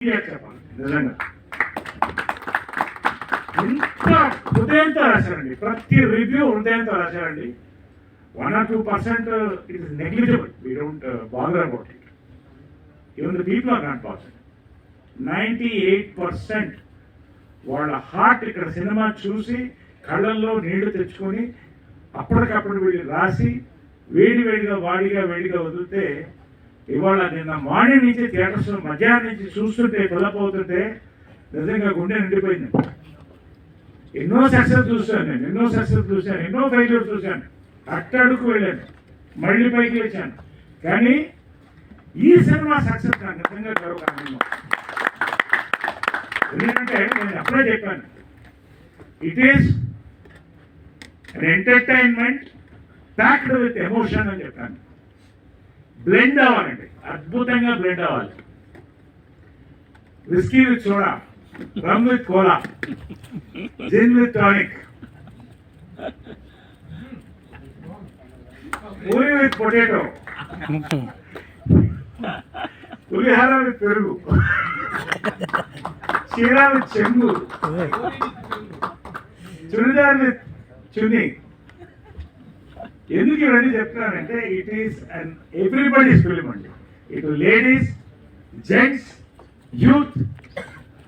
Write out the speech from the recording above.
చెప్పాలి నిజంగా ఇంత హృదయంతో రాశారండి. ప్రతి రివ్యూ హృదయంతో రాశారండి. 1 or 2% it is negligible. We don't bother about it. Even the people are not bother. 98% వాళ్ళ హార్ట్ ఇక్కడ సినిమా చూసి కళ్ళల్లో నీళ్లు తెచ్చుకొని అప్పటికప్పుడు వీళ్ళు రాసి వేడిగా వదిలితే ఇవాళ నిన్న మార్నింగ్ నుంచి థియేటర్స్ మధ్యాహ్నం నుంచి చూస్తుంటే ఫిల్అప్ అవుతుంటే నిజంగా గుండె నిండిపోయింది. ఎన్నో సక్సెస్ చూశాను నేను, ఎన్నో ఫెయిల్యూర్స్ చూశాను, అట్టడుకు వెళ్ళాను, మళ్ళీ పైకి లేచాను. కానీ ఈ సినిమా సక్సెస్ నాకు నిజంగా గర్వకారణం. ఎందుకంటే నేను అప్పుడే చెప్పాను, it is an entertainment packed with emotion అని చెప్పాను. బ్లెండ్ అవ్వాలండి, అద్భుతంగా బ్లెండ్ అవ్వాలి. Whisky with soda, rum with cola, gin with tonic, puri with potato, pulihora with perugu, చీరా విత్ చెంగు, చుడిదార్ విత్ చున్నీ. ఎందుకు ఇవన్నీ చెప్తున్నానంటే it is and everybody's film అండి. ఇటు లేడీస్, జెంట్స్, యూత్,